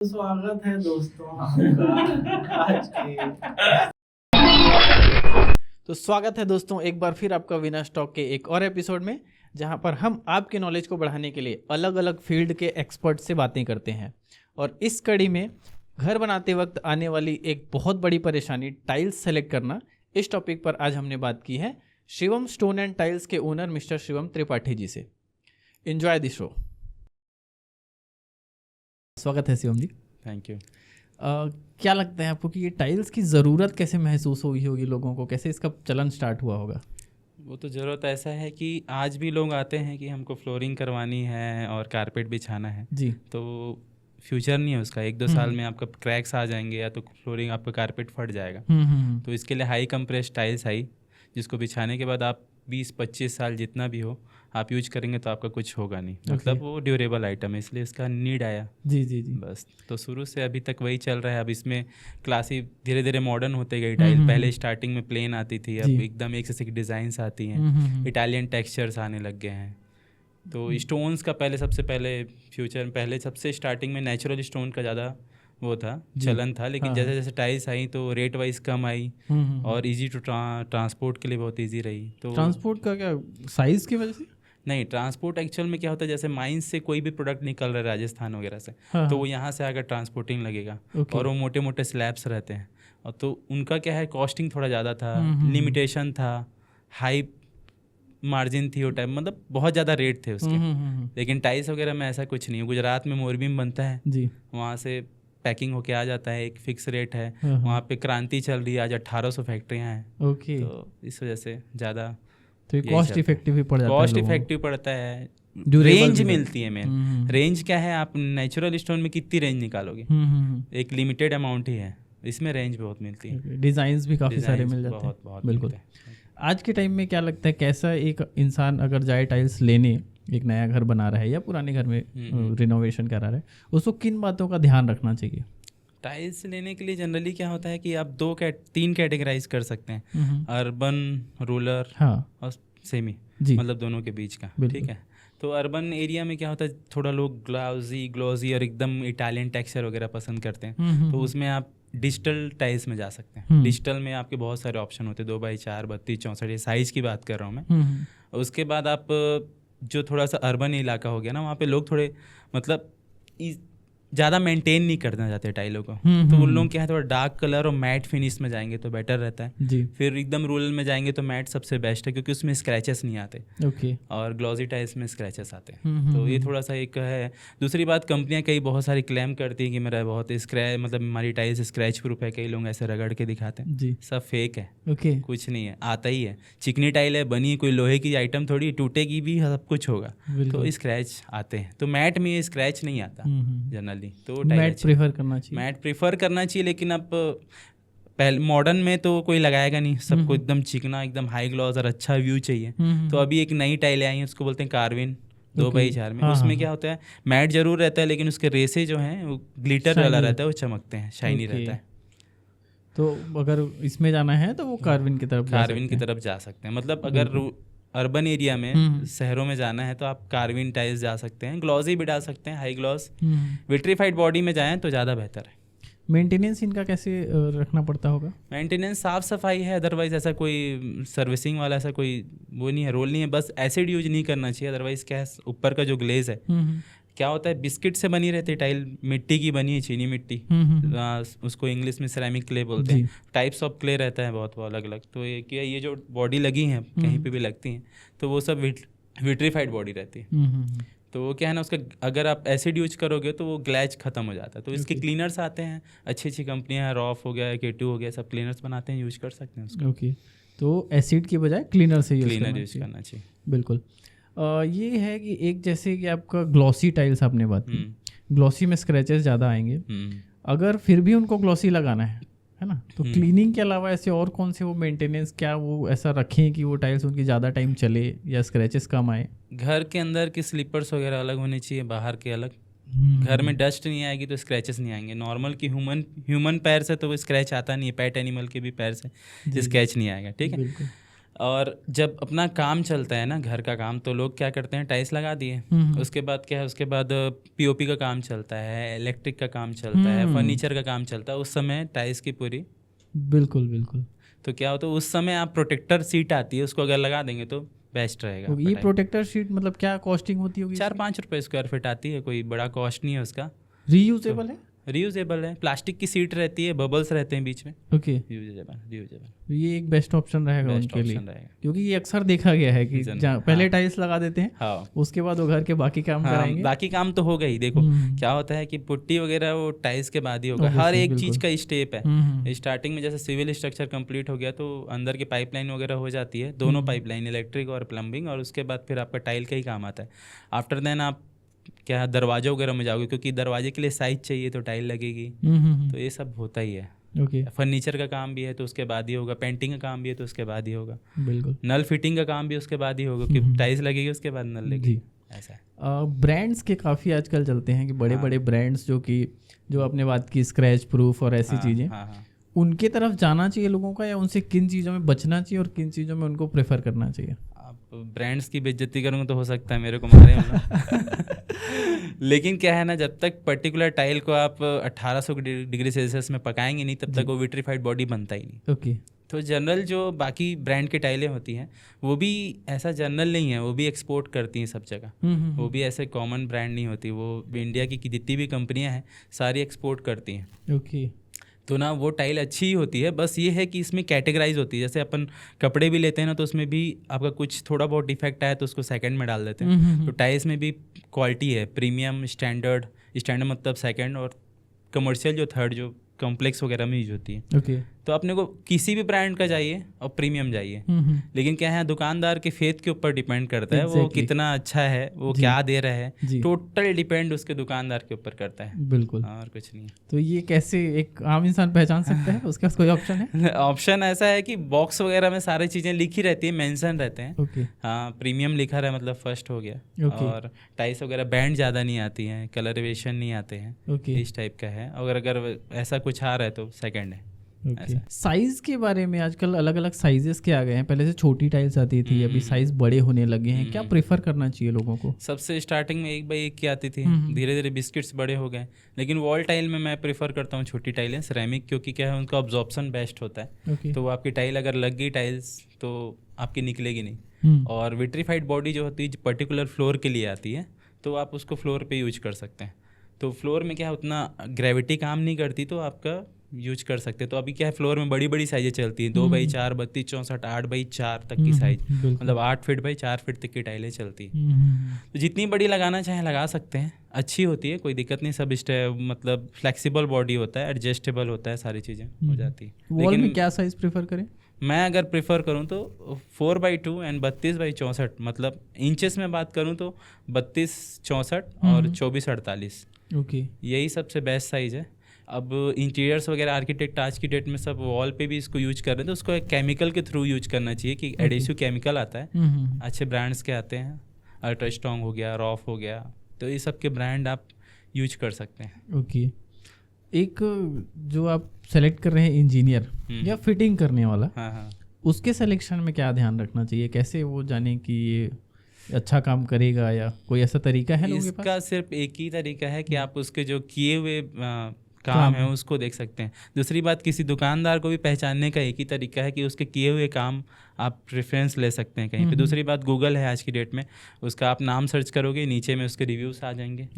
स्वागत है दोस्तों आपका आज के तो स्वागत है दोस्तों एक बार फिर आपका विनाश टॉक के एक और एपिसोड में, जहां पर हम आपके नॉलेज को बढ़ाने के लिए अलग अलग फील्ड के एक्सपर्ट से बातें करते हैं। और इस कड़ी में घर बनाते वक्त आने वाली एक बहुत बड़ी परेशानी टाइल्स सेलेक्ट करना, इस टॉपिक पर आज हमने बात की है शिवम स्टोन एंड टाइल्स के ओनर मिस्टर शिवम त्रिपाठी जी से। Enjoy the show. स्वागत है शिवम जी। Thank you. क्या लगता है आपको कि ये टाइल्स की ज़रूरत कैसे महसूस हुई होगी लोगों को, कैसे इसका चलन स्टार्ट हुआ होगा? वो तो ज़रूरत ऐसा है कि आज भी लोग आते हैं कि हमको फ्लोरिंग करवानी है और कारपेट बिछाना है जी। तो फ्यूचर नहीं है उसका, 1-2 साल में आपका क्रैक्स आ जाएंगे या तो फ्लोरिंग आपका कारपेट फट जाएगा। तो इसके लिए हाई कंप्रेस टाइल्स आई, जिसको बिछाने के बाद आप 20-25 साल जितना भी हो आप यूज करेंगे तो आपका कुछ होगा नहीं। मतलब वो ड्यूरेबल आइटम है, इसलिए इसका नीड आया। जी जी जी। बस तो शुरू से अभी तक वही चल रहा है। अब इसमें क्लासी धीरे धीरे मॉडर्न होते गई टाइल। पहले स्टार्टिंग में प्लेन आती थी, अब एकदम एक से एक डिज़ाइंस आती हैं, इटालियन टेक्सचर्स आने लग गए हैं। तो स्टोन्स का पहले सबसे पहले फ्यूचर में पहले सबसे स्टार्टिंग में नेचुरल स्टोन का ज़्यादा वो था, चलन था। लेकिन जैसे जैसे टाइल्स आई तो रेट वाइज कम आई और इजी टू ट्रांसपोर्ट के लिए बहुत इजी रही। तो ट्रांसपोर्ट का क्या साइज़ की वजह से? नहीं, ट्रांसपोर्ट एक्चुअल में क्या होता है, जैसे माइंस से कोई भी प्रोडक्ट निकल रहा है राजस्थान वगैरह से, तो वो यहाँ से आकर ट्रांसपोर्टिंग लगेगा। और वो मोटे मोटे स्लैब्स रहते हैं, और तो उनका क्या है, कॉस्टिंग थोड़ा ज़्यादा था, लिमिटेशन था, हाई मार्जिन थी वो टाइम, मतलब बहुत ज़्यादा रेट थे उसके। लेकिन टाइल्स वगैरह में ऐसा कुछ नहीं है। गुजरात में मोरबी में बनता है जी, वहाँ से पैकिंग होके आ जाता है, एक फिक्स रेट है। वहाँ पे क्रांति चल रही है, आज 1800 फैक्ट्रियाँ हैं। ओके। तो इस वजह से ज़्यादा तो कॉस्ट इफेक्टिव भी पड़ जाता है, कॉस्ट इफेक्टिव पड़ता है, रेंज मिलती है। मेन रेंज क्या है, आप नेचुरल स्टोन में कितनी रेंज निकालोगे, एक लिमिटेड अमाउंट ही है, इसमें रेंज बहुत मिलती है। डिज़ाइंस भी काफ़ी सारे मिल जाते हैं। बहुत बिल्कुल। आज के टाइम में क्या लगता है, कैसा एक इंसान अगर जाए टाइल्स लेने, एक नया घर बना रहा है या पुराने घर में रिनोवेशन करा रहा है, उसको किन बातों का ध्यान रखना चाहिए? टाइल्स लेने के लिए जनरली क्या होता है कि आप 3 कैटेगराइज कर सकते हैं, अर्बन, रूरल और सेमी, मतलब दोनों के बीच का। ठीक है, तो अर्बन एरिया में क्या होता है, थोड़ा लोग ग्लॉजी और एकदम इटालियन टेक्सचर वगैरह पसंद करते हैं, तो उसमें आप डिजिटल टाइल्स में जा सकते हैं। डिजिटल में आपके बहुत सारे ऑप्शन होते हैं, 2x4, 32, 64, साइज़ की बात कर रहा हूँ मैं। उसके बाद आप जो थोड़ा सा अर्बन इलाका हो गया ना, वहाँ पे लोग थोड़े मतलब ज़्यादा मेंटेन नहीं करना चाहते टाइलों को, तो उन लोग क्या है, थोड़ा डार्क कलर और मैट फिनिश में जाएंगे तो बेटर रहता है जी। फिर एकदम रूरल में जाएंगे तो मैट सबसे बेस्ट है, क्योंकि उसमें स्क्रैचेस नहीं आते। ओके। और ग्लॉजी टाइल्स में स्क्रैचेस आते हैं, तो ये थोड़ा सा एक है। दूसरी बात, कंपनियां कई बहुत सारी क्लेम करती हैं कि मेरा बहुत मतलब हमारी टाइल्स स्क्रैच प्रूफ है, कई लोग ऐसे रगड़ के दिखाते हैं जी। सब फेक है। ओके। कुछ नहीं है, आता ही है, चिकनी टाइल है, बनी कोई लोहे की आइटम थोड़ी, टूटेगी भी, सब कुछ होगा, तो स्क्रैच आते हैं। तो मैट में ये स्क्रैच नहीं आता जनरली, तो मैट प्रेफर करना चाहिए। मैट प्रेफर करना चाहिए, लेकिन अब पहले मॉडर्न में तो कोई लगाएगा नहीं, सबको एकदम चिकना, एकदम हाई ग्लॉस और अच्छा व्यू चाहिए। तो अभी एक नई टाइलें आई हैं, उसको बोलते हैं कार्विन 2x4 में। उसमें क्या होता है, मैट जरूर रहता है, लेकिन उसके रेसे जो हैं वो ग्लिटर वाला रहता है, वो चमकते हैं, शाइनी रहता है। तो अगर इसमें जाना है तो वो कार्विन की तरफ जा सकते हैं। मतलब अगर अर्बन एरिया में, शहरों में जाना है तो आप कार्विन टाइल्स जा सकते हैं, ग्लॉजी भी डाल सकते हैं, हाई ग्लॉस। विट्रीफाइड बॉडी में जाएं तो ज़्यादा बेहतर है। मेंटेनेंस इनका कैसे रखना पड़ता होगा? मेंटेनेंस साफ़ सफाई है, अदरवाइज ऐसा कोई सर्विसिंग वाला ऐसा कोई वो नहीं है, रोल नहीं है। बस एसिड यूज नहीं करना चाहिए, अदरवाइज क्या है, ऊपर का जो ग्लेज है क्या होता है, बिस्किट से बनी रहती है टाइल, मिट्टी की बनी है, चीनी मिट्टी, उसको इंग्लिश में सेरेमिक क्ले बोलते हैं। टाइप्स ऑफ क्ले रहता है बहुत अलग अलग। तो ये जो बॉडी लगी हैं, कहीं पे भी लगती हैं, तो वो सब विट्रीफाइड बॉडी रहती है। तो वो क्या है ना, उसका अगर आप एसिड यूज करोगे तो वो ग्लैज खत्म हो जाता है। तो इसके क्लीनर्स आते हैं, अच्छी कंपनियां हैं, रॉफ हो गया, K2 हो गया, सब क्लीनर्स बनाते हैं, यूज कर सकते हैं उसको। ओके। तो एसिड की बजाय क्लीनर से यूज करना चाहिए। बिल्कुल। ये है कि एक जैसे कि आपका ग्लॉसी टाइल्स आपने बात की, ग्लॉसी में स्क्रैचेस ज़्यादा आएंगे, अगर फिर भी उनको ग्लॉसी लगाना है ना, तो क्लीनिंग के अलावा ऐसे और कौन से वो मेंटेनेंस, क्या वो ऐसा रखें कि वो टाइल्स उनकी ज़्यादा टाइम चले या स्क्रैचेस कम आए? घर के अंदर की स्लीपर्स वगैरह अलग होनी चाहिए, बाहर के अलग। घर में डस्ट नहीं आएगी तो स्क्रैचेस नहीं आएंगे। नॉर्मल की ह्यूमन पैर से तो वो स्क्रैच आता नहीं है, पेट एनिमल के भी पैर से स्क्रैच नहीं आएगा। ठीक है। और जब अपना काम चलता है ना, घर का काम, तो लोग क्या करते हैं, टाइल्स लगा दिए, उसके बाद क्या है, उसके बाद पीओपी का काम चलता है, इलेक्ट्रिक का काम चलता है, फर्नीचर का काम चलता है, उस समय टाइल्स की पूरी बिल्कुल बिल्कुल। तो क्या होता है, उस समय आप प्रोटेक्टर सीट आती है, उसको अगर लगा देंगे तो बेस्ट रहेगा। ये प्रोटेक्टर शीट मतलब क्या कॉस्टिंग होती होगी? 4-5 रुपये स्क्वायर फीट आती है, कोई बड़ा कॉस्ट नहीं है उसका। रीयूजेबल है? रीयूजेबल है, प्लास्टिक की सीट रहती है, बबल्स रहते हैं बीच में। Okay, reusable. ये एक बेस्ट ऑप्शन रहेगा उनके लिए, क्योंकि ये अक्सर देखा गया है कि पहले टाइल्स लगा देते हैं, उसके बाद वो घर के बाकी काम कराएंगे। बाकी काम तो होगा ही। देखो क्या होता है कि पुट्टी वगैरह वो टाइल्स के बाद ही होगा, हर एक चीज का स्टेप है। स्टार्टिंग में जैसे सिविल स्ट्रक्चर कंप्लीट हो गया तो अंदर की पाइपलाइन वगैरह हो जाती है, दोनों पाइपलाइन, इलेक्ट्रिक और प्लम्बिंग, और उसके बाद फिर आपका टाइल का ही काम आता है। आफ्टर देन आप क्या दरवाजे वगैरह में जाओगे, क्योंकि दरवाजे के लिए साइज चाहिए तो टाइल लगेगी, तो ये सब होता ही है। फर्नीचर का काम भी है तो उसके बाद ही होगा, पेंटिंग का काम भी है तो उसके बाद ही होगा, बिल्कुल। नल फिटिंग का काम भी उसके बाद ही होगा, क्योंकि टाइल्स लगेगी उसके बाद नल लगेगी, ऐसा है। ब्रांड्स के काफ़ी आजकल चलते हैं कि बड़े बड़े ब्रांड्स जो आपने बात की, स्क्रैच प्रूफ और ऐसी चीज़ें, उनके तरफ जाना चाहिए लोगों का, या उनसे किन चीज़ों में बचना चाहिए और किन चीज़ों में उनको प्रेफर करना चाहिए? ब्रांड्स की बेइज्जती करूँगा तो हो सकता है मेरे को मारे लेकिन क्या है ना, जब तक पर्टिकुलर टाइल को आप 1800 डिग्री सेल्सियस में पकाएंगे नहीं, तब तक वो विट्रीफाइड बॉडी बनता ही नहीं। ओके। तो जनरल जो बाकी ब्रांड की टाइलें होती हैं वो भी ऐसा जनरल नहीं है, वो भी एक्सपोर्ट करती हैं सब जगह, वो भी ऐसे कॉमन ब्रांड नहीं होती। वो इंडिया की जितनी भी कंपनियां हैं सारी एक्सपोर्ट करती हैं। ओके। तो ना वो टाइल अच्छी ही होती है, बस ये है कि इसमें कैटेगराइज होती है। जैसे अपन कपड़े भी लेते हैं ना, तो उसमें भी आपका कुछ थोड़ा बहुत डिफेक्ट आया तो उसको सेकंड में डाल देते हैं। तो टाइल्स में भी क्वालिटी है, प्रीमियम, स्टैंडर्ड मतलब सेकंड, और कमर्शियल जो थर्ड, जो कॉम्प्लेक्स वगैरह में यूज होती है। ओके। तो अपने को किसी भी ब्रांड का चाहिए और प्रीमियम चाहिए, लेकिन क्या है, दुकानदार के फेथ के ऊपर डिपेंड करता है, वो कितना अच्छा है, वो क्या दे रहा है, टोटल डिपेंड उसके दुकानदार के ऊपर करता है। बिल्कुल, और कुछ नहीं। तो ये कैसे एक आम इंसान पहचान सकता है? उसके पास कोई ऑप्शन है? ऑप्शन ऐसा है कि बॉक्स वगैरह में सारी चीज़ें लिखी रहती है, मेंशन रहते हैं। ओके। हाँ, प्रीमियम लिखा रहा है मतलब फर्स्ट हो गया। और टाइल्स वगैरह बैंड ज़्यादा नहीं आती हैं, कलरवेशन नहीं आते हैं, इस टाइप का है। और अगर ऐसा कुछ आ रहा है तो सेकंड है। साइज के बारे में आजकल अलग अलग साइजेस के आ गए हैं, पहले से छोटी टाइल्स आती थी, अभी साइज बड़े होने लगे हैं। क्या प्रेफर करना चाहिए लोगों को? सबसे स्टार्टिंग में 1x1 की आती थी, धीरे धीरे बिस्किट्स बड़े हो गए, लेकिन वॉल टाइल में मैं प्रेफर करता हूँ छोटी टाइलें, सिरेमिक, क्योंकि क्या है, उनका ऑब्जॉर्प्शन बेस्ट होता है। तो वो आपकी टाइल अगर लग गई टाइल्स तो आपकी निकलेगी नहीं। और विट्रीफाइड बॉडी जो होती है पर्टिकुलर फ्लोर के लिए आती है, तो आप उसको फ्लोर पे यूज कर सकते हैं। तो फ्लोर में क्या है, उतना ग्रेविटी काम नहीं करती, तो आपका यूज कर सकते हैं। तो अभी क्या है, फ्लोर में बड़ी बड़ी साइजें चलती हैं, 2x4, 32, 64, 8x4 तक की साइज, मतलब 8 फीट बाई 4 फीट तक की टाइलें चलती हैं। तो जितनी बड़ी लगाना चाहें लगा सकते हैं, अच्छी होती है, कोई दिक्कत नहीं। सब मतलब फ्लेक्सिबल बॉडी होता है, एडजस्टेबल होता है, सारी चीज़ें हो जाती है। वॉल में क्या साइज प्रेफर करें? मैं अगर प्रेफर करूं तो 4x2 एंड 32x64, मतलब इंचेस में बात करूं तो 32-64 और 24-48। ओके, यही सबसे बेस्ट साइज़ है। अब इंटीरियर्स वगैरह आर्किटेक्ट आज की डेट में सब वॉल पे भी इसको यूज कर रहे हैं, तो उसको एक केमिकल के थ्रू यूज करना चाहिए, कि एडेसिव केमिकल आता है, अच्छे ब्रांड्स के आते हैं, अल्ट्रा स्ट्रॉन्ग हो गया, रॉफ हो गया, तो ये सब के ब्रांड आप यूज कर सकते हैं। ओके। एक जो आप सेलेक्ट कर रहे हैं इंजीनियर या फिटिंग करने वाला, उसके सिलेक्शन में क्या ध्यान रखना चाहिए? कैसे वो जाने कि ये अच्छा काम करेगा, या कोई ऐसा तरीका है लोगों के पास? इसका सिर्फ एक ही तरीका है कि आप उसके जो किए हुए काम है उसको देख सकते हैं। दूसरी बात, किसी दुकानदार को भी पहचानने का एक ही तरीका है कि उसके किए हुए काम आप रेफरेंस ले सकते हैं कहीं पे। दूसरी बात, गूगल है आज की डेट में, उसका आप नाम सर्च करोगे, नीचे में उसके रिव्यूज़ आ जाएंगे,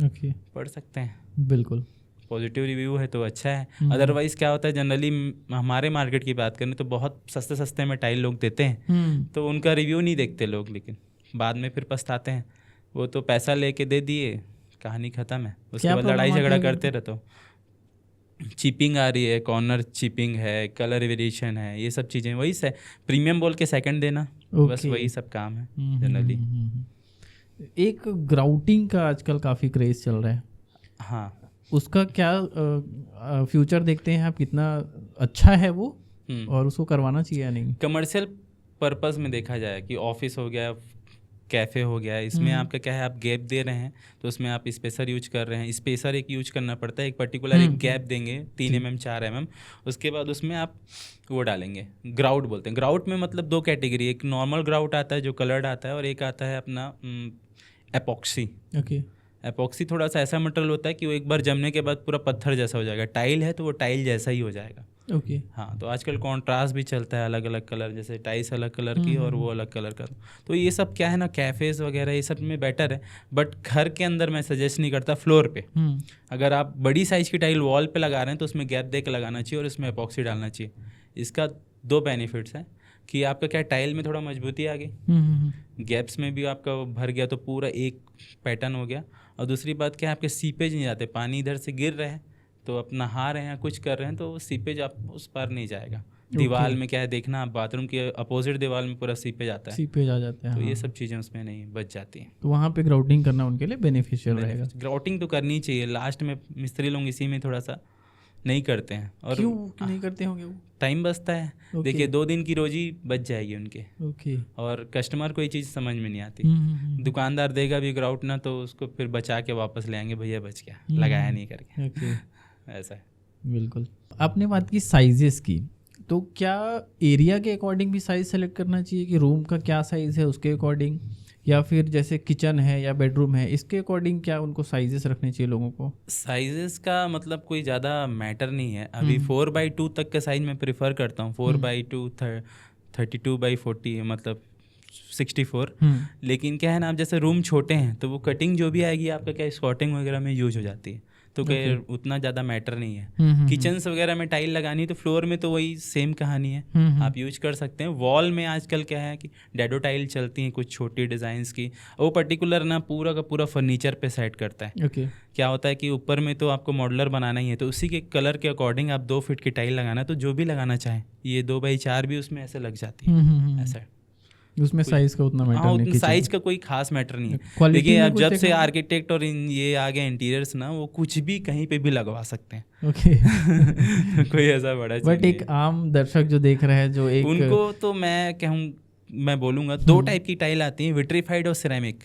पढ़ सकते हैं। बिल्कुल, पॉजिटिव रिव्यू है तो अच्छा है। अदरवाइज़ क्या होता है, जनरली हमारे मार्केट की बात करें तो बहुत सस्ते सस्ते में टाइल लोग देते हैं, तो उनका रिव्यू नहीं देखते लोग, लेकिन बाद में फिर पछताते हैं। वो तो पैसा लेके दे दिए, कहानी ख़त्म है, उसके बाद लड़ाई झगड़ा करते रहते हो। चिपिंग आ रही है, कॉर्नर चिपिंग है, कलर वेरिएशन है, ये सब चीज़ें, वही से प्रीमियम बोल के सेकंड देना, बस वही सब काम है जनरली। एक ग्राउटिंग का आजकल काफ़ी क्रेज चल रहा है, हाँ, उसका क्या फ्यूचर देखते हैं आप? कितना अच्छा है वो, और उसको करवाना चाहिए या नहीं? कमर्शियल पर्पस में देखा जाए कि ऑफिस हो गया, कैफ़े हो गया, इसमें आपका क्या है, आप गैप दे रहे हैं तो उसमें आप स्पेसर यूज कर रहे हैं। स्पेसर एक यूज करना पड़ता है, एक पर्टिकुलर एक गैप देंगे 3 mm 4 mm, उसके बाद उसमें आप वो डालेंगे, ग्राउट बोलते हैं। ग्राउट में मतलब 2 कैटेगरी, एक नॉर्मल ग्राउट आता है जो कलर्ड आता है, और एक आता है अपना एपॉक्सी। ओके। एपॉक्सी थोड़ा सा ऐसा मटेरियल होता है कि वो एक बार जमने के बाद पूरा पत्थर जैसा हो जाएगा। टाइल है तो वो टाइल जैसा ही हो जाएगा। ओके। हाँ, तो आजकल कॉन्ट्रास्ट भी चलता है, अलग अलग कलर, जैसे टाइल्स अलग कलर की और वो अलग कलर का। तो ये सब क्या है ना, कैफ़ेज़ वगैरह ये सब में बेटर है, बट घर के अंदर मैं सजेस्ट नहीं करता। फ्लोर पे अगर आप बड़ी साइज़ की टाइल वॉल पे लगा रहे हैं तो उसमें गैप दे के लगाना चाहिए और उसमें एपॉक्सी डालना चाहिए। इसका 2 बेनिफिट्स हैं कि आपका क्या, टाइल में थोड़ा मजबूती आ गई, गैप्स में भी आपका भर गया तो पूरा एक पैटर्न हो गया, और दूसरी बात क्या है, आपके सीपेज नहीं जाते। पानी इधर से गिर रहे हैं तो आप नहा रहे हैं, कुछ कर रहे हैं, तो सीपेज आप उस पर नहीं जाएगा। दीवार में क्या है, देखना आप बाथरूम के अपोजिट दीवार में पूरा सीपेज आता है, सीपेज आ जाते हैं। तो ये सब चीज़ें उसमें नहीं बच जाती हैं। तो वहाँ पे ग्राउटिंग करना उनके लिए बेनिफिशियल रहेगा। ग्राउटिंग तो करनी चाहिए, लास्ट में मिस्त्री लोग इसी में थोड़ा सा नहीं करते हैं। और क्यों नहीं करते होंगे वो? टाइम बचता है। देखिए 2 दिन की रोजी बच जाएगी उनके। ओके। और कस्टमर को ये चीज़ समझ में नहीं आती। दुकानदार देगा भी ग्राउट ना, तो उसको फिर बचा के वापस ले आएंगे, भैया बच गया, लगाया नहीं करके। ओके। ऐसा है। बिल्कुल। आपने बात की साइजेस की, तो क्या एरिया के अकॉर्डिंग भी साइज सेलेक्ट करना चाहिए कि रूम का क्या साइज़ है उसके अकॉर्डिंग, या फिर जैसे किचन है या बेडरूम है इसके अकॉर्डिंग क्या उनको साइजेस रखने चाहिए लोगों को? साइजेस का मतलब कोई ज़्यादा मैटर नहीं है। अभी 4x2 तक का साइज मैं प्रेफर करता हूँ। 4x2 32x40 मतलब 64। लेकिन क्या है ना, आप जैसे रूम छोटे हैं तो वो कटिंग जो भी आएगी आपका क्या, स्कॉटिंग वगैरह में यूज हो जाती है, तो क्या उतना ज़्यादा मैटर नहीं है। किचन्स वगैरह में टाइल लगानी तो फ्लोर में तो वही सेम कहानी है, आप यूज कर सकते हैं। वॉल में आजकल क्या है कि डैडो टाइल चलती हैं कुछ छोटी डिज़ाइंस की, वो पर्टिकुलर ना पूरा का पूरा फर्नीचर पे सेट करता है। क्या होता है कि ऊपर में तो आपको मॉडुलर बनाना ही है, तो उसी के कलर के अकॉर्डिंग आप 2 फीट की टाइल लगाना, तो जो भी लगाना चाहें, ये 2x4 भी उसमें ऐसे लग जाती है। ऐसा उसमें साइज का उतना मैटर नहीं, साइज का कोई खास मैटर नहीं है। देखिए अब जब से आर्किटेक्ट और ये आ गए इंटीरियर्स ना, वो कुछ भी कहीं पे भी लगवा सकते हैं। ओके। कोई ऐसा बड़ा चीज बट एक आम दर्शक जो देख रहे हैं, जो एक उनको तो मैं बोलूँगा 2 टाइप की टाइल आती है, विट्रीफाइड और सिरेमिक।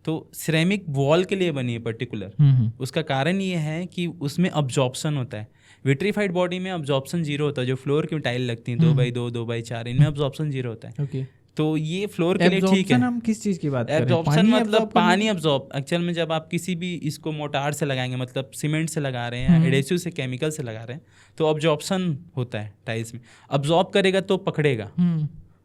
तो सिरेमिक वॉल के लिए बनी है पर्टिकुलर। उसका कारण ये है कि उसमें अब्जॉर्प्शन होता है। विट्रीफाइड बॉडी में अब्जॉर्प्शन 0 होता है। जो फ्लोर की टाइल लगती है 2x2 2x4, इनमें अब्जॉर्प्शन 0 होता है। ओके। तो ये फ्लोर के लिए ठीक है। हम किस चीज़ की बात कर रहे हैं? एब्जॉर्प्शन मतलब पानी अब्जॉर्ब। एक्चुअल में जब आप किसी भी इसको मोटार से लगाएंगे, मतलब सीमेंट से लगा रहे हैं, एडेसिव से, केमिकल से लगा रहे हैं, तो अब्जॉर्प्शन होता है टाइल्स में। अब्जॉर्ब करेगा तो पकड़ेगा,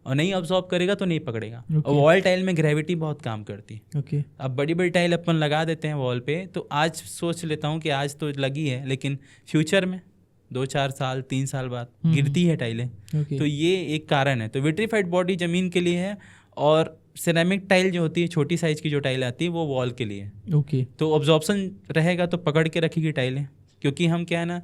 और नहीं अब्जॉर्ब करेगा तो नहीं पकड़ेगा। और वॉल टाइल में ग्रेविटी बहुत काम करती है। अब बड़ी बड़ी टाइल अपन लगा देते हैं वॉल पे, तो आज सोच लेता हूँ कि आज तो लगी है, लेकिन फ्यूचर में 2-4 साल 3 साल बाद गिरती है टाइलें। तो ये एक कारण है। तो विट्रीफाइड बॉडी ज़मीन के लिए है, और सिरेमिक टाइल जो होती है, छोटी साइज़ की जो टाइल आती है, वो वॉल के लिए है। तो ऑब्जॉर्प्शन रहेगा तो पकड़ के रखेगी टाइलें, क्योंकि हम क्या है ना,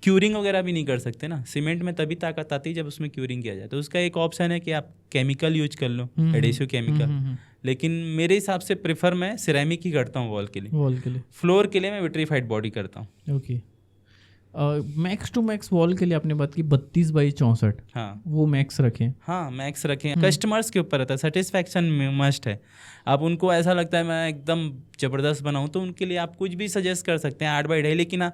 क्यूरिंग वगैरह भी नहीं कर सकते ना। सीमेंट में तभी ताकत आती है जब उसमें क्यूरिंग किया जाए। तो उसका एक ऑप्शन है कि आप केमिकल यूज कर लो, एडेसिव केमिकल। लेकिन मेरे हिसाब से प्रेफर मैं सिरेमिक ही करता हूँ वॉल के लिए। फ्लोर के लिए मैं विट्रीफाइड बॉडी करता हूँ। Okay. Max to max wall के लिए आपने बात की 32x64। हाँ, वो मैक्स रखें। हाँ, मैक्स रखें। कस्टमर्स के ऊपर रहता है, सेटिस्फैक्शन मस्ट है। अब उनको ऐसा लगता है मैं एकदम ज़बरदस्त बनाऊँ, तो उनके लिए आप कुछ भी सजेस्ट कर सकते हैं 8x2। लेकिन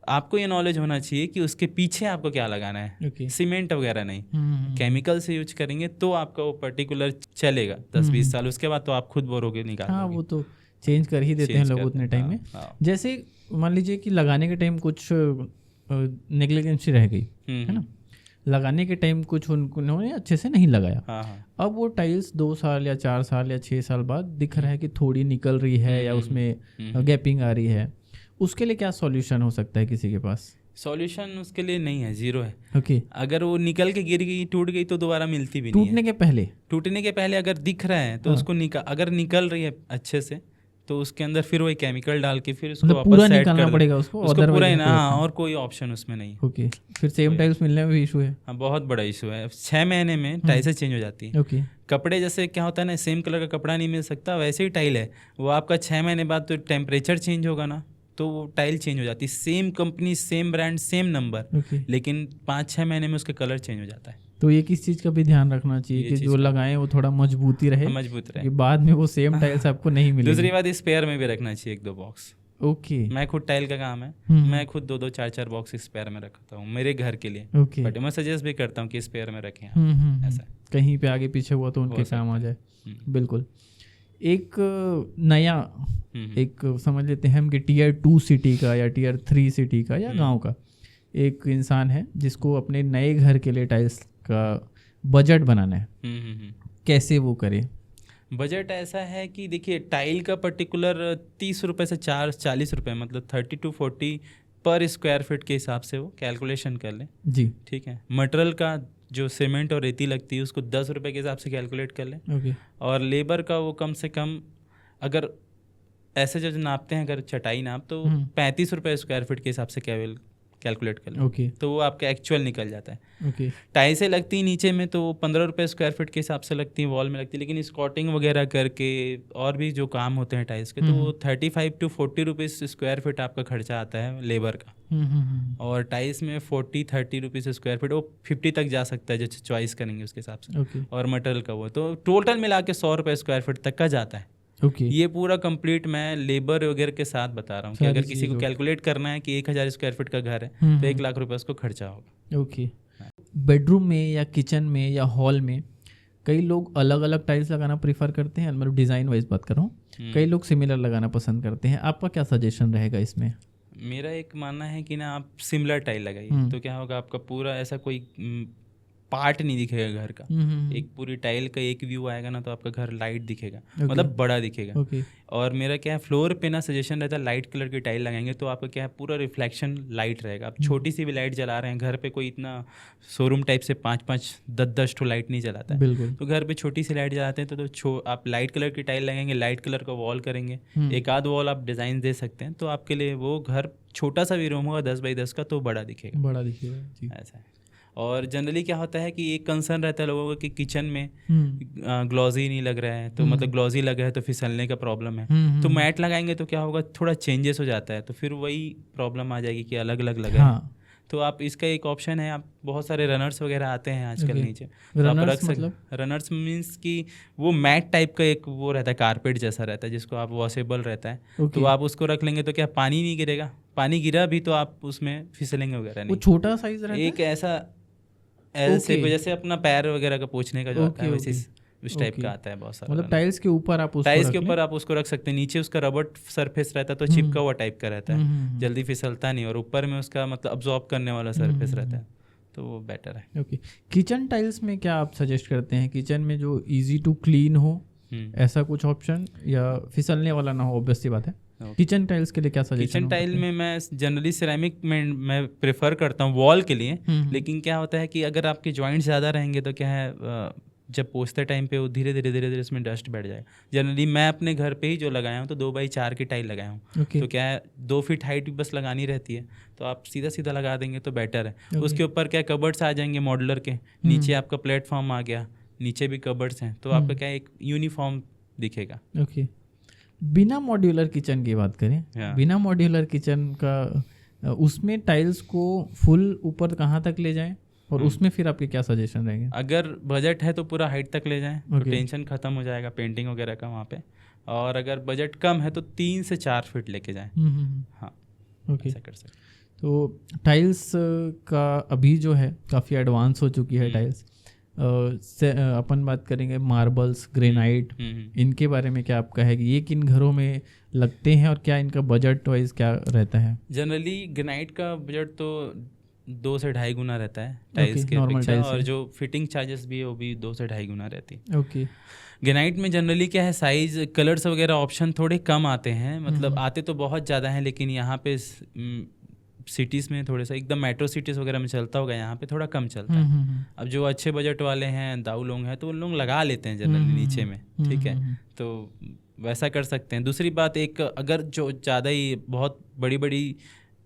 आपको ये नॉलेज होना चाहिए कि उसके पीछे आपको क्या लगाना है। सीमेंट वगैरह नहीं, केमिकल से यूज करेंगे तो आपका वो पर्टिकुलर चलेगा 10-20 साल। उसके बाद तो आप खुद बोरोगे निकाल। हाँ, वो तो चेंज कर ही देते हैं लोग उतने टाइम में। जैसे मान लीजिए कि लगाने के टाइम कुछ नेग्लिजेंसी रह गई, है ना, लगाने के टाइम कुछ उन्होंने अच्छे से नहीं लगाया। अब वो टाइल्स 2 साल या 4 साल या 6 साल बाद दिख रहा है कि थोड़ी निकल रही है या उसमें गैपिंग आ रही है, उसके लिए क्या सॉल्यूशन हो सकता है किसी के पास? सॉल्यूशन उसके लिए नहीं है, 0 है। ओके। अगर वो निकल के गिर गई, टूट गई, तो दोबारा मिलती भी नहीं है। टूटने के पहले अगर दिख रहा है तो उसको अगर निकल रही है अच्छे से, तो उसके अंदर फिर वही केमिकल डाल के फिर उसको वापस सेट करना पड़ेगा उसको पूरा ही ना। और कोई ऑप्शन उसमें नहीं। ओके। फिर सेम टाइल्स मिलने में भी इशू है। हाँ, बहुत बड़ा इशू है। 6 महीने में टाइल्स चेंज हो जाती है। ओके। कपड़े जैसे क्या होता है ना, सेम कलर का कपड़ा नहीं मिल सकता, वैसे ही टाइल है। वो आपका 6 महीने बाद तो टेम्परेचर चेंज होगा ना, तो वो टाइल चेंज हो जाती है। Same company, same brand, same number, लेकिन 5-6 महीने में उसका कलर चेंज हो जाता है। तो ये किस चीज़ का भी ध्यान रखना चाहिए कि जो लगाएं वो थोड़ा मजबूती रहे, कि बाद में वो सेम टाइल्स आपको नहीं मिले। दूसरी बात, स्पेयर में भी रखना चाहिए 1-2 बॉक्स। ओके। मैं खुद टाइल का काम है, मैं खुद 2-2 4-4 बॉक्स स्पेयर में रखता हूँ मेरे घर के लिए। बट मैं सजेस्ट भी करता हूँ कि स्पेयर में रखें ऐसा, कहीं पे आगे पीछे हुआ तो उनके काम आ जाए। बिल्कुल। एक नया एक समझ लेते हैं हम कि Tier 2 सिटी का या Tier 3 सिटी का या गांव का एक इंसान है जिसको अपने नए घर के लिए टाइल्स का बजट बनाना है, कैसे वो करे? बजट ऐसा है कि देखिए, टाइल का पर्टिकुलर 30 रुपये से 40 रुपये, मतलब 30 to 40 पर स्क्वायर फीट के हिसाब से वो कैलकुलेशन कर लें जी। ठीक है। मटेरियल का जो सीमेंट और रेती लगती है उसको 10 रुपये के हिसाब से कैलकुलेट कर लें। ओके। और लेबर का वो कम से कम, अगर ऐसे जो नापते हैं, अगर चटाई नाप, तो 35 रुपये स्क्वायर फीट के हिसाब से कैलकुलेट कर लें। ओके। तो वो आपका एक्चुअल निकल जाता है। ओके। टाइल्सें लगती नीचे में तो 15 रुपये स्क्वायर फीट के हिसाब से लगती हैं, वॉल में लगती है, लेकिन स्कॉटिंग वगैरह करके और भी जो काम होते हैं टाइल्स के, तो वो 35 to 40 रुपीज़ स्क्वायर फीट आपका खर्चा आता है लेबर का। और टाइल्स में 40-30 रुपीज़ स्क्वायर फीट, वो 50 तक जा सकता है, जैसे चॉइस करेंगे उसके हिसाब से। ओके। और मटेरियल का वो तो टोटल मिला के 100 रुपये स्क्वायर फीट तक का जाता है। ओके। ये पूरा कंप्लीट मैं लेबर वगैरह के साथ बता रहा हूँ कि अगर किसी को कैलकुलेट करना है कि 1000 स्क्वायर फीट का घर है तो 1 लाख रुपए उसको खर्चा होगा। ओके। बेडरूम में या किचन में या हॉल में कई लोग अलग अलग टाइल्स लगाना प्रीफर करते हैं, मतलब डिज़ाइन वाइज बात कर रहा हूँ, कई लोग सिमिलर लगाना पसंद करते हैं। आपका क्या सजेशन रहेगा इसमें? मेरा एक मानना है कि ना, आप सिमिलर टाइल लगाइए, तो क्या होगा, आपका पूरा ऐसा कोई पार्ट नहीं दिखेगा घर का। एक पूरी टाइल का एक व्यू आएगा ना, तो आपका घर लाइट दिखेगा। मतलब बड़ा दिखेगा। और मेरा क्या है, फ्लोर पे ना सजेशन रहता है, लाइट कलर की टाइल लगाएंगे तो आपका क्या है, पूरा रिफ्लेक्शन लाइट रहेगा। आप छोटी सी भी लाइट जला रहे हैं घर पे, कोई इतना शोरूम टाइप से 5-5, 10-10 ठो लाइट नहीं जलाता है, तो घर पे छोटी सी लाइट जलाते हैं तो आप लाइट कलर की टाइल लगाएंगे, लाइट कलर का वॉल करेंगे, एक आध वॉल आप डिज़ाइन दे सकते हैं, तो आपके लिए वो घर छोटा सा भी रूम होगा 10 बाई 10 का, तो बड़ा दिखेगा ऐसा है। और जनरली क्या होता है कि एक कंसर्न रहता है लोगों का कि किचन में ग्लॉजी नहीं लग रहा है, तो मतलब ग्लॉजी लगा है तो फिसलने का प्रॉब्लम है, तो मैट लगाएंगे तो क्या होगा, थोड़ा चेंजेस हो जाता है, तो फिर वही प्रॉब्लम आ जाएगी कि अलग अलग लगा है। तो आप इसका एक ऑप्शन है, आप बहुत सारे रनर्स वगैरह आते हैं आजकल नीचे, तो आप रख सकते। रनर्स मीन्स कि वो मैट टाइप का एक वो रहता है, कारपेट जैसा रहता है, जिसको आप वॉशेबल रहता है, तो आप उसको रख लेंगे तो क्या पानी नहीं गिरेगा, पानी गिरा भी तो आप उसमें फिसलेंगे वगैरह नहीं। वो छोटा साइज रहता है, एक ऐसा एल से जैसे अपना पैर वगैरह का पोंछने का जो आता है, वैसे उस टाइप का आता है बहुत सारा। मतलब टाइल्स के ऊपर आप उसको रख सकते हैं, नीचे उसका रबर सरफेस रहता है तो चिपका हुआ टाइप का रहता है, जल्दी फिसलता नहीं, और ऊपर में उसका मतलब अब्जॉर्ब करने वाला सरफेस रहता है, तो वो बेटर है। ओके। किचन टाइल्स में क्या आप सजेस्ट करते हैं? किचन में जो इजी टू क्लीन हो, ऐसा कुछ ऑप्शन, या फिसलने वाला ना हो? ऑब्वियस सी बात है। किचन टाइल्स के लिए क्या सजेशन? किचन टाइल में मैं जनरली सिरेमिक में मैं प्रेफर करता हूँ वॉल के लिए, लेकिन क्या होता है कि अगर आपके जॉइंट ज़्यादा रहेंगे तो क्या है, जब पोंछते टाइम पे वो धीरे धीरे उसमें डस्ट बैठ जाएगा। जनरली मैं अपने घर पे ही जो लगाया हूँ तो 2x4 की टाइल लगाया हूँ। तो क्या है, 2 फीट हाइट भी बस लगानी रहती है, तो आप सीधा सीधा लगा देंगे तो बेटर है। उसके ऊपर क्या कबर्ड्स आ जाएंगे मॉड्यूलर के, नीचे आपका प्लेटफॉर्म आ गया, नीचे भी कबर्ड्स हैं, तो आपका क्या एक यूनिफॉर्म दिखेगा। ओके। बिना मॉड्यूलर किचन की बात करें, बिना मॉड्यूलर किचन का, उसमें टाइल्स को फुल ऊपर कहाँ तक ले जाएं, और उसमें फिर आपके क्या सजेशन रहेंगे? अगर बजट है तो पूरा हाइट तक ले जाएं, तो टेंशन खत्म हो जाएगा पेंटिंग वगैरह का वहाँ पे। और अगर बजट कम है तो 3 से 4 फीट लेके जाएं। हाँ, ओके, ऐसा कर सकते। तो टाइल्स का अभी जो है काफ़ी एडवांस हो चुकी है टाइल्स। अपन बात करेंगे मार्बल्स, ग्रेनाइट, इनके बारे में क्या आपका है कि ये किन घरों में लगते हैं और क्या इनका बजट वाइज क्या रहता है? जनरली ग्रेनाइट का बजट तो 2 से 2.5 गुना रहता है टाइल्स के अपेक्षा, और जो फिटिंग चार्जेस भी है वो भी 2 से 2.5 गुना रहती है। ओके। ग्रेनाइट में जनरली क्या है, साइज, कलर्स वगैरह ऑप्शन थोड़े कम आते हैं, मतलब आते तो बहुत ज़्यादा हैं, लेकिन यहाँ पे सिटीज़ में थोड़ा सा, एकदम मेट्रो सिटीज़ वगैरह में चलता होगा, यहाँ पे थोड़ा कम चलता है। अब जो अच्छे बजट वाले हैं, दाऊ लोग हैं, तो उन लोग लगा लेते हैं जनरली नीचे में, ठीक है, तो वैसा कर सकते हैं। दूसरी बात, एक अगर जो ज़्यादा ही बहुत बड़ी बड़ी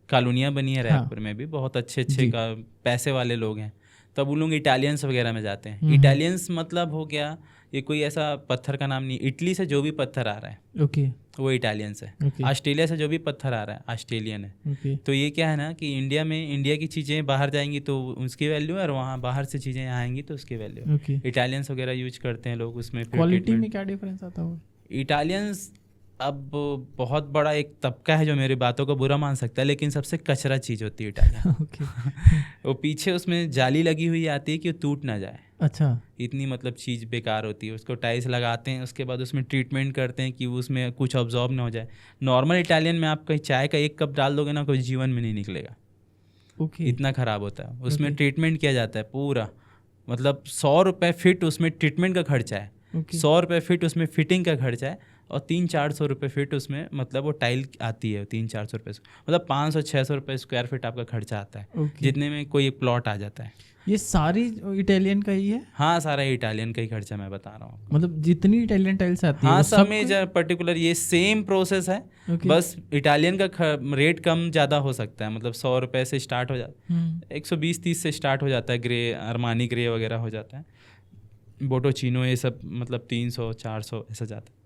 कॉलोनियाँ बनी है रायपुर में भी, बहुत अच्छे का पैसे वाले लोग हैं, तब वो लोग इटालियंस वगैरह में जाते हैं। इटालियंस मतलब हो गया, ये कोई ऐसा पत्थर का नाम नहीं, इटली से जो भी पत्थर आ रहा है, ओके, वो इटालियंस है। ऑस्ट्रेलिया से जो भी पत्थर आ रहा है ऑस्ट्रेलियन है। तो ये क्या है ना कि इंडिया की चीज़ें बाहर जाएंगी तो उसकी वैल्यू है, और वहाँ बाहर से चीज़ें आएंगी तो उसकी वैल्यू है। इटालियंस वगैरह यूज करते हैं लोग उसमें। क्वालिटी में क्या डिफरेंस आता है? इटालियंस अब बहुत बड़ा एक तबका है जो मेरी बातों को बुरा मान सकता है, लेकिन सबसे कचरा चीज़ होती है इटालियन। वो पीछे उसमें जाली लगी हुई आती है कि वो टूट ना जाए। अच्छा, इतनी मतलब चीज़ बेकार होती है। उसको टाइल्स लगाते हैं, उसके बाद उसमें ट्रीटमेंट करते हैं कि उसमें कुछ ऑब्जॉर्ब ना हो जाए। नॉर्मल इटालियन में आप कहीं चाय का 1 कप डाल दोगे ना, कोई जीवन में नहीं निकलेगा। इतना ख़राब होता है। उसमें ट्रीटमेंट किया जाता है पूरा, मतलब 100 रुपये फिट उसमें ट्रीटमेंट का खर्चा है। 100 रुपये फिट उसमें फिटिंग का खर्चा है, और 300-400 रुपये फिट उसमें मतलब वो टाइल आती है। 300-400 रुपये मतलब 500-600 रुपये स्क्वायर फीट आपका खर्चा आता है। जितने में कोई एक प्लॉट आ जाता है। ये सारी इटालियन का ही है? हाँ, सारा इटालियन का ही खर्चा मैं बता रहा हूँ। मतलब जितनी इटालियन टाइल्स आती है? हाँ, सब में पर्टिकुलर ये सेम प्रोसेस है। बस इटालियन का रेट कम ज़्यादा हो सकता है। मतलब 100 रुपये से स्टार्ट हो जाता है, 120-130 से स्टार्ट हो जाता है। ग्रे, अरमानी ग्रे वगैरह हो जाता है, बोटोचिनो ये सब मतलब 300-400 ऐसा जाता है।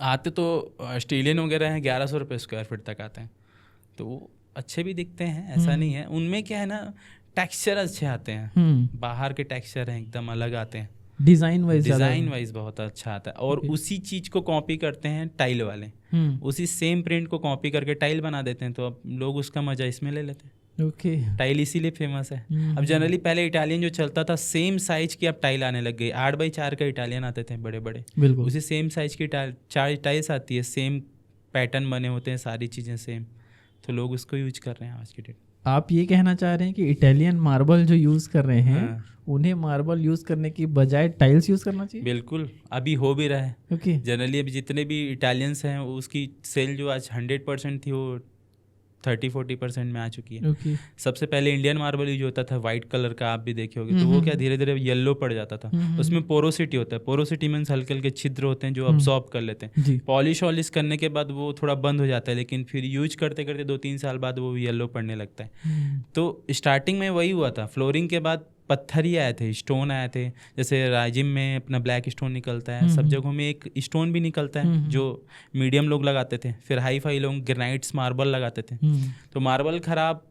आते तो ऑस्ट्रेलियन वगैरह हैं 1100 रुपये स्क्वायर फीट तक आते हैं, तो वो अच्छे भी दिखते हैं, ऐसा नहीं है। उनमें क्या है ना, टेक्सचर अच्छे आते हैं। बाहर के टेक्सचर हैं एकदम अलग आते हैं। डिज़ाइन वाइज बहुत अच्छा आता है। और उसी चीज़ को कॉपी करते हैं टाइल वाले, उसी सेम प्रिंट को कॉपी करके टाइल बना देते हैं। तो अब लोग उसका मज़ा इसमें ले लेते हैं। टाइल इसीलिए फेमस है। अब जनरली पहले इटालियन जो चलता था, सेम साइज की अब टाइल आने लग गई। 8x4 का इटालियन आते थे बड़े बड़े, उसी सेम साइज की टाइल्स आती है। सेम पैटर्न बने होते हैं, सारी चीज़ें सेम। तो लोग उसको यूज कर रहे हैं आज की डेट। आप ये कहना चाह रहे हैं कि इटालियन मार्बल जो यूज़ कर रहे हैं, उन्हें मार्बल यूज़ करने की बजाय टाइल्स यूज़ करना चाहिए? बिल्कुल, अभी हो भी रहा है। जनरली अभी जितने भी इटालियंस हैं, उसकी सेल जो आज 100% थी, वो 30-40% में आ चुकी है। सबसे पहले इंडियन मार्बल यूज होता था, वाइट कलर का, आप भी देखे होगे। तो वो क्या धीरे धीरे येलो पड़ जाता था। उसमें पोरोसिटी होता है। पोरोसिटी मीन्स हल्के हल्के छिद्र होते हैं जो अब्सॉर्ब कर लेते हैं। पॉलिश वॉलिश करने के बाद वो थोड़ा बंद हो जाता है, लेकिन फिर यूज करते करते 2-3 साल बाद वो येलो पड़ने लगता है। तो स्टार्टिंग में वही हुआ था। फ्लोरिंग के बाद पत्थर ही आए थे, स्टोन आए थे। जैसे राजिम में अपना ब्लैक स्टोन निकलता है, सब जगहों में एक स्टोन भी निकलता है जो मीडियम लोग लगाते थे। फिर हाई फाई लोग ग्रेनाइट्स मार्बल लगाते थे। तो मार्बल खराब,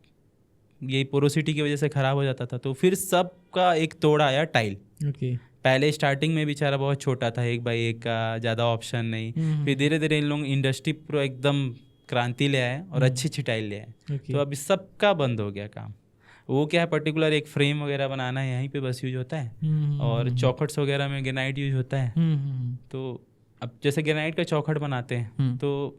यही पोरोसिटी की वजह से खराब हो जाता था। तो फिर सबका एक तोड़ा आया टाइल। पहले स्टार्टिंग में बेचारा बहुत छोटा था, 1x1 का, ज़्यादा ऑप्शन नहीं। फिर धीरे धीरे इन लोग इंडस्ट्री पूरा एकदम क्रांति ले आए और अच्छी अच्छी टाइल ले आए। तो अभी सबका बंद हो गया काम। वो क्या है, पर्टिकुलर एक फ्रेम वगैरह बनाना है, यहीं पे बस यूज होता है। और चौखट्स वगैरह में ग्रेनाइट यूज होता है। तो अब जैसे ग्रेनाइट का चौखट बनाते हैं, तो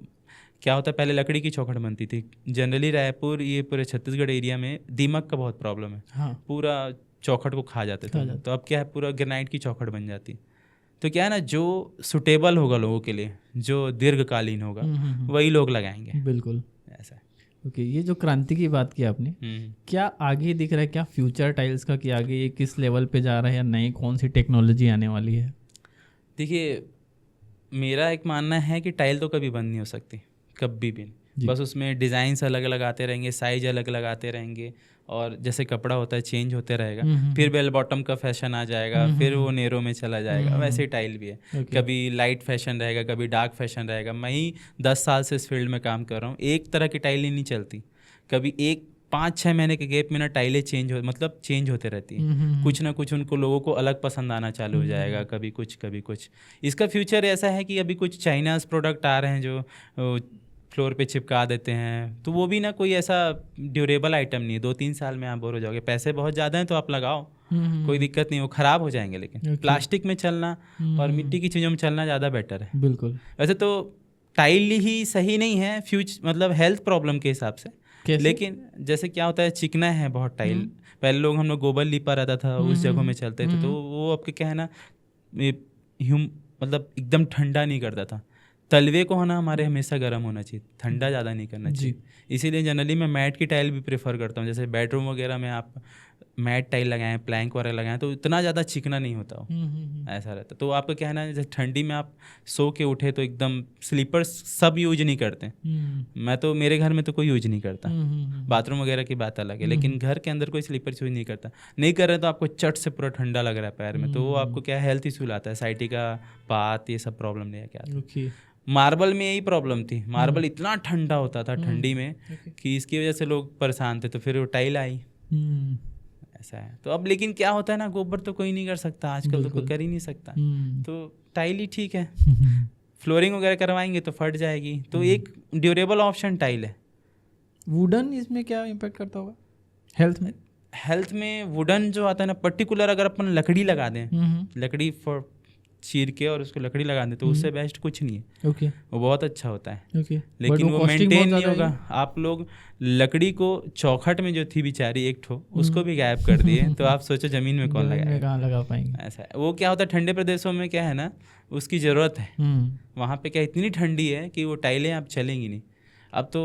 क्या होता है, पहले लकड़ी की चौखट बनती थी। जनरली रायपुर, ये पूरे छत्तीसगढ़ एरिया में दीमक का बहुत प्रॉब्लम है। पूरा चौखट को खा जाते थे। तो अब क्या है, पूरा ग्रेनाइट की चौखट बन जाती है। तो क्या है ना, जो सुटेबल होगा लोगों के लिए, जो दीर्घकालीन होगा, वही लोग लगाएंगे। बिल्कुल ऐसा है। ये जो क्रांति की बात की आपने, क्या आगे दिख रहा है, क्या फ्यूचर टाइल्स का, कि आगे ये किस लेवल पे जा रहा है, या नई कौन सी टेक्नोलॉजी आने वाली है? देखिए, मेरा एक मानना है कि टाइल तो कभी बंद नहीं हो सकती, कभी भी नहीं। बस उसमें डिज़ाइंस अलग अलग आते रहेंगे, साइज अलग अलग आते रहेंगे, और जैसे कपड़ा होता है चेंज होते रहेगा। फिर बेल बॉटम का फैशन आ जाएगा, फिर वो नेरो में चला जाएगा। वैसे ही टाइल भी है। कभी लाइट फैशन रहेगा, कभी डार्क फैशन रहेगा। मैं ही 10 साल से इस फील्ड में काम कर रहा हूँ। एक तरह की टाइल ही नहीं चलती। कभी 5-6 महीने के गैप में ना टाइलें चेंज होते रहती हैं। कुछ ना कुछ उनको लोगों को अलग पसंद आना चालू हो जाएगा, कभी कुछ। इसका फ्यूचर ऐसा है कि अभी कुछ चाइनाज प्रोडक्ट आ रहे हैं जो फ्लोर पे चिपका देते हैं। तो वो भी ना कोई ऐसा ड्यूरेबल आइटम नहीं है। 2-3 साल में आप बोर हो जाओगे। पैसे बहुत ज़्यादा हैं तो आप लगाओ, कोई दिक्कत नहीं, वो ख़राब हो जाएंगे। लेकिन प्लास्टिक में चलना और मिट्टी की चीज़ों में चलना ज़्यादा बेटर है। बिल्कुल। वैसे तो टाइल ही सही नहीं है मतलब हेल्थ प्रॉब्लम के हिसाब से। लेकिन जैसे क्या होता है, चिकना है बहुत टाइल। पहले लोग, हम लोग गोबर लिपा रहता था, उस जगहों में चलते थे। तो वो आपके क्या है ना, मतलब एकदम ठंडा नहीं करता था। तलवे को होना हमारे हमेशा गर्म होना चाहिए, ठंडा ज़्यादा नहीं करना चाहिए। इसीलिए जनरली मैं मैट की टाइल भी प्रेफर करता हूँ। जैसे बेडरूम वगैरह में आप मैट टाइल लगाएं, प्लैंक वगैरह लगाएं, तो इतना ज़्यादा चिकना नहीं होता हो, ऐसा रहता। तो आपका क्या है ना, जैसे ठंडी में आप सो के उठे तो एकदम स्लीपर्स सब यूज नहीं करते। मैं तो, मेरे घर में तो कोई यूज नहीं करता। बाथरूम वगैरह की बात अलग है, लेकिन घर के अंदर कोई स्लीपर्स यूज नहीं करता। नहीं कर रहे तो आपको चट से पूरा ठंडा लग रहा है पैर में, तो वो आपको क्या हेल्थ इशू लाता है, साइटिका, बात, ये सब प्रॉब्लम नहीं है क्या। मार्बल में यही प्रॉब्लम थी, मार्बल इतना ठंडा होता था ठंडी में कि इसकी वजह से लोग परेशान थे, तो फिर वो टाइल आई। ऐसा है। तो अब लेकिन क्या होता है ना, गोबर तो कोई नहीं कर सकता आजकल, तो कोई कर ही नहीं सकता, तो टाइल ही ठीक है। फ्लोरिंग वगैरह करवाएंगे तो फट जाएगी, तो एक ड्यूरेबल ऑप्शन टाइल है। वुडन इसमें क्या इम्पैक्ट करता होगा हेल्थ में? वुडन जो आता है ना, पर्टिकुलर अगर अपन लकड़ी लगा दें, लकड़ी फॉर चीर के और उसको लकड़ी लगा दें, तो उससे बेस्ट कुछ नहीं है। वो बहुत अच्छा होता है, लेकिन वो मेंटेन नहीं होगा। आप लोग लकड़ी को चौखट में जो थी बेचारी एक ठो, उसको भी गायब कर दिए, तो आप सोचो जमीन में कौन लगाएगा, कहाँ लगा पाएंगे। ऐसा है। वो क्या होता है ठंडे प्रदेशों में, क्या है ना, उसकी ज़रूरत है। वहाँ पे क्या इतनी ठंडी है कि वो टाइलें आप चलेंगी नहीं। अब तो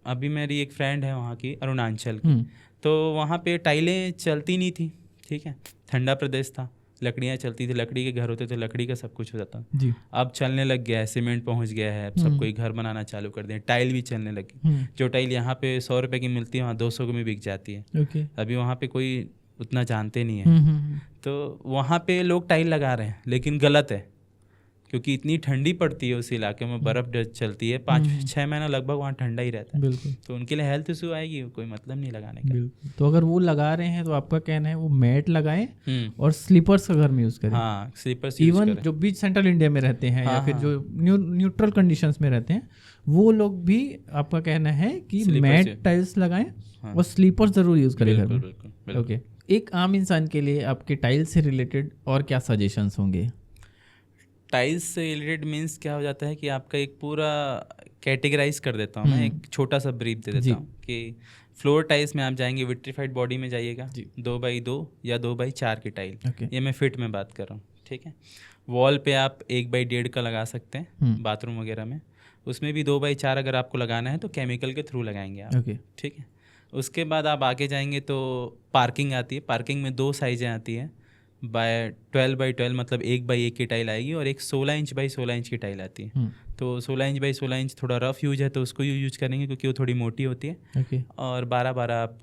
अभी मेरी एक फ्रेंड है वहाँ की, अरुणाचल की, तो वहाँ पे टाइलें चलती नहीं थी, ठीक है, ठंडा प्रदेश था, लकड़ियाँ चलती थी, लकड़ी के घर होते थे, लकड़ी का सब कुछ हो जाता जी। अब चलने लग गया है, सीमेंट पहुँच गया है, अब सब कोई घर बनाना चालू कर दिया, टाइल भी चलने लगी। जो टाइल यहाँ पे 100 रुपये की मिलती है, वहाँ 200 में बिक जाती है। अभी वहाँ पे कोई उतना जानते नहीं है, तो वहाँ पे लोग टाइल लगा रहे हैं, लेकिन गलत है, क्योंकि इतनी ठंडी पड़ती है उस इलाके में, बर्फ़ चलती है 5-6 महीना लगभग, वहाँ ठंडा ही रहता है। बिल्कुल। तो उनके लिए हेल्थ इशू आएगी, कोई मतलब नहीं लगाने का। तो अगर वो लगा रहे हैं तो आपका कहना है वो मैट लगाएं और स्लीपर्स का घर में यूज़ करें। हाँ, स्लीपर्स। इवन जो बीच सेंट्रल इंडिया में रहते हैं या फिर जो न्यूट्रल कंडीशंस में रहते हैं, वो लोग भी आपका कहना है कि मैट टाइल्स लगाएं और स्लीपर्स ज़रूर यूज़ करें घर में। ओके, एक आम इंसान के लिए आपके टाइल्स से रिलेटेड और क्या सजेशंस होंगे? टाइल्स से रिलेटेड मीन्स क्या हो जाता है कि आपका एक पूरा कैटेगराइज कर देता हूँ मैं, एक छोटा सा ब्रीफ दे देता हूँ कि फ्लोर टाइल्स में आप जाएंगे, विट्रीफाइड बॉडी में जाइएगा, 2x2 या 2x4 की टाइल, ये मैं फिट में बात कर रहा हूँ, ठीक है। वॉल पे आप 1x1.5 का लगा सकते हैं, बाथरूम वगैरह में, उसमें भी 2x4 अगर आपको लगाना है तो केमिकल के थ्रू लगाएंगे आप, ठीक है। उसके बाद आप आगे जाएंगे तो पार्किंग आती है, पार्किंग में 2 साइजें आती हैं, 12x12 मतलब 1x1 की टाइल आएगी, और एक 16 इंच बाई 16 इंच की टाइल आती है। तो 16 इंच बाई 16 इंच थोड़ा रफ यूज है, तो उसको यूज करेंगे क्योंकि वो थोड़ी मोटी होती है। और 12x12 आप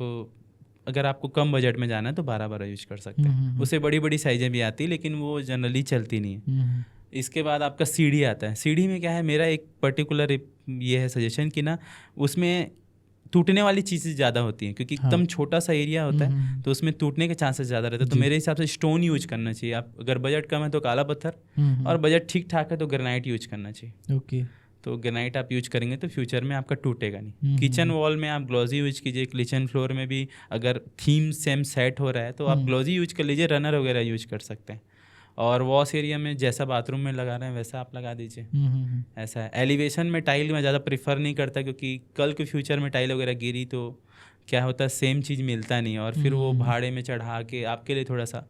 अगर आपको कम बजट में जाना है तो 12x12 यूज कर सकते हैं। उससे बड़ी बड़ी साइजें भी आती है, लेकिन वो जनरली चलती नहीं है। इसके बाद आपका सीढ़ी आता है। सीढ़ी में क्या है, मेरा एक पर्टिकुलर ये है सजेशन कि ना, उसमें टूटने वाली चीज़ें ज़्यादा होती हैं, क्योंकि एकदम छोटा सा एरिया होता है, तो उसमें टूटने के चांसेस ज़्यादा रहते हैं। तो मेरे हिसाब से स्टोन यूज करना चाहिए। आप अगर बजट कम है तो काला पत्थर, और बजट ठीक ठाक है तो ग्रेनाइट यूज करना चाहिए। ओके, तो ग्रेनाइट आप यूज करेंगे तो फ्यूचर में आपका टूटेगा नहीं। किचन वॉल में आप ग्लॉजी यूज कीजिए, किचन फ्लोर में भी अगर थीम सेम सेट हो रहा है तो आप ग्लॉजी यूज कर लीजिए, रनर वगैरह यूज कर सकते हैं। और वॉश एरिया में जैसा बाथरूम में लगा रहे हैं वैसा आप लगा दीजिए। ऐसा है। एलिवेशन में टाइल मैं ज़्यादा प्रेफर नहीं करता, क्योंकि कल के फ्यूचर में टाइल वगैरह गिरी तो क्या होता है, सेम चीज़ मिलता नहीं, और फिर वो भाड़े में चढ़ा के आपके लिए थोड़ा सा,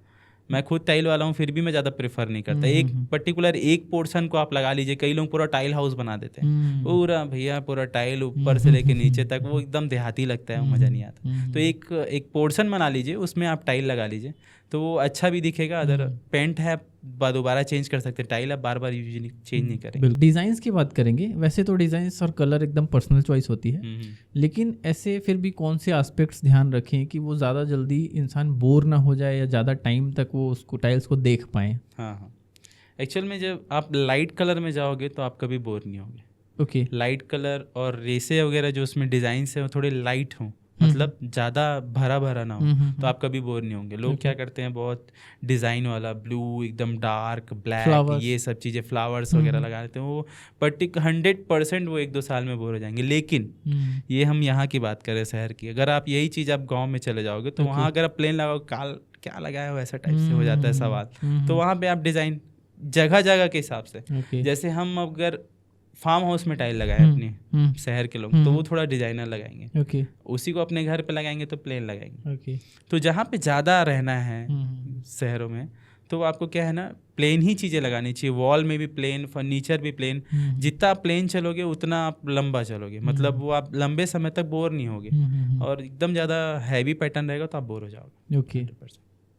मैं खुद टाइल वाला हूँ फिर भी मैं ज़्यादा प्रेफर नहीं करता। एक पर्टिकुलर एक पोर्शन को आप लगा लीजिए। कई लोग पूरा टाइल हाउस बना देते हैं, पूरा भैया पूरा टाइल ऊपर से लेके नीचे तक, वो एकदम देहाती लगता है, वो मज़ा नहीं आता। तो एक पोर्शन बना लीजिए, उसमें आप टाइल लगा लीजिए, तो वो अच्छा भी दिखेगा। अगर पेंट है दोबारा चेंज कर सकते हैं, टाइल आप बार बार यूज चेंज नहीं करेंगे। डिज़ाइंस की बात करेंगे, वैसे तो डिज़ाइंस और कलर एकदम पर्सनल चॉइस होती है, लेकिन ऐसे फिर भी कौन से एस्पेक्ट्स ध्यान रखें कि वो ज़्यादा जल्दी इंसान बोर ना हो जाए या ज़्यादा टाइम तक वो उसको टाइल्स को देख पाएँ? हाँ, एक्चुअल में जब आप लाइट कलर में जाओगे तो आप कभी बोर नहीं होंगे। ओके, लाइट कलर और रेसे वगैरह जो उसमें डिज़ाइन है वो थोड़े लाइट हों, मतलब ज़्यादा भरा भरा ना हो, तो आप कभी बोर नहीं होंगे। लोग क्या करते हैं, बहुत डिज़ाइन वाला ब्लू, एकदम डार्क ब्लैक, ये सब चीज़ें फ्लावर्स वगैरह लगा देते हैं, वो 100% वो 1-2 साल में बोर हो जाएंगे। लेकिन ये हम यहाँ की बात करें शहर की, अगर आप यही चीज़ आप गाँव में चले जाओगे तो वहाँ अगर आप प्लेन लगाओ, क्या लगाया हो ऐसा टाइप से हो जाता है सवाल। तो वहाँ पर आप डिज़ाइन जगह जगह के हिसाब से, जैसे हम अगर फार्म हाउस में टाइल लगाए अपने शहर के लोग, तो वो थोड़ा डिजाइनर लगाएंगे। उसी को अपने घर पे लगाएंगे तो प्लेन लगाएंगे। तो जहाँ पे ज़्यादा रहना है शहरों में, तो आपको क्या है ना, प्लेन ही चीज़ें लगानी चाहिए। वॉल में भी प्लेन, फर्नीचर भी प्लेन। जितना आप प्लेन चलोगे उतना आप लंबा चलोगे, मतलब वो आप लंबे समय तक बोर नहीं होगे। और एकदम ज़्यादा हैवी पैटर्न रहेगा तो आप बोर हो जाओगे।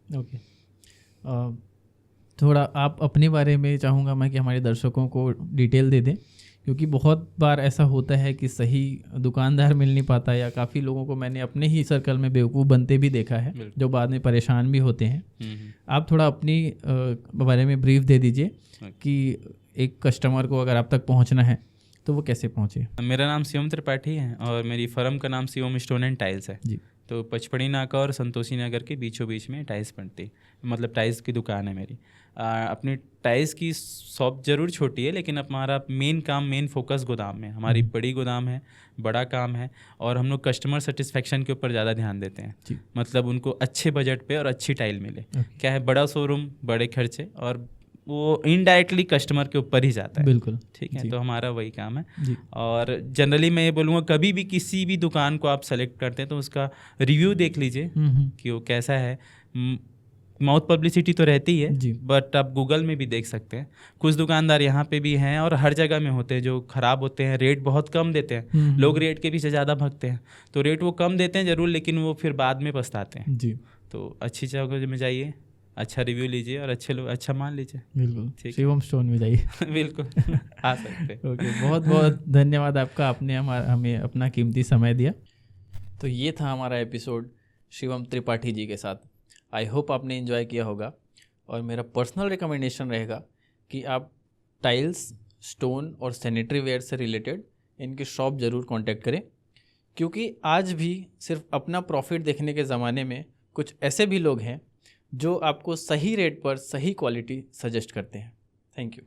ओके, थोड़ा आप अपने बारे में चाहूँगा मैं कि हमारे दर्शकों को डिटेल दे दें, क्योंकि बहुत बार ऐसा होता है कि सही दुकानदार मिल नहीं पाता, या काफ़ी लोगों को मैंने अपने ही सर्कल में बेवकूफ़ बनते भी देखा है, जो बाद में परेशान भी होते हैं। आप थोड़ा अपनी बारे में ब्रीफ दे दीजिए कि एक कस्टमर को अगर आप तक पहुंचना है तो वो कैसे पहुंचे? मेरा नाम शिवम त्रिपाठी है और मेरी फर्म का नाम शिवम स्टोन एंड टाइल्स है जी। तो पचपड़ी नाका और संतोषी नगर के बीचों बीच में टाइल्स बनती, मतलब टाइल्स की दुकान है मेरी। अपनी टाइल्स की शॉप ज़रूर छोटी है, लेकिन हमारा मेन फोकस गोदाम में, हमारी बड़ी गोदाम है, बड़ा काम है, और हम लोग कस्टमर सेटिस्फेक्शन के ऊपर ज़्यादा ध्यान देते हैं। मतलब उनको अच्छे बजट पे और अच्छी टाइल मिले। क्या है, बड़ा शोरूम, बड़े खर्चे, और वो इनडायरेक्टली कस्टमर के ऊपर ही जाता है। बिल्कुल, ठीक है, तो हमारा वही काम है। और जनरली मैं ये बोलूँगा, कभी भी किसी भी दुकान को आप सेलेक्ट करते हैं तो उसका रिव्यू देख लीजिए कि वो कैसा है। माउथ पब्लिसिटी तो रहती है, बट आप गूगल में भी देख सकते हैं। कुछ दुकानदार यहाँ पे भी हैं और हर जगह में होते हैं जो ख़राब होते हैं, रेट बहुत कम देते हैं। लोग रेट के पीछे ज़्यादा भागते हैं, तो रेट वो कम देते हैं ज़रूर, लेकिन वो फिर बाद में पछताते हैं। जी। तो अच्छी जगह में जाइए, अच्छा रिव्यू लीजिए और अच्छे लोग अच्छा मान लीजिए। बिल्कुल, शिवम स्टोन में जाइए। बिल्कुल आ सकते हैं। ओके, बहुत बहुत धन्यवाद आपका, आपने हमें अपना कीमती समय दिया। तो ये था हमारा एपिसोड शिवम त्रिपाठी जी के साथ। आई होप आपने एंजॉय किया होगा, और मेरा पर्सनल रिकमेंडेशन रहेगा कि आप टाइल्स, स्टोन और सैनिटरी वेयर से रिलेटेड इनकी शॉप ज़रूर कांटेक्ट करें, क्योंकि आज भी सिर्फ अपना प्रॉफिट देखने के ज़माने में कुछ ऐसे भी लोग हैं जो आपको सही रेट पर सही क्वालिटी सजेस्ट करते हैं। Thank you.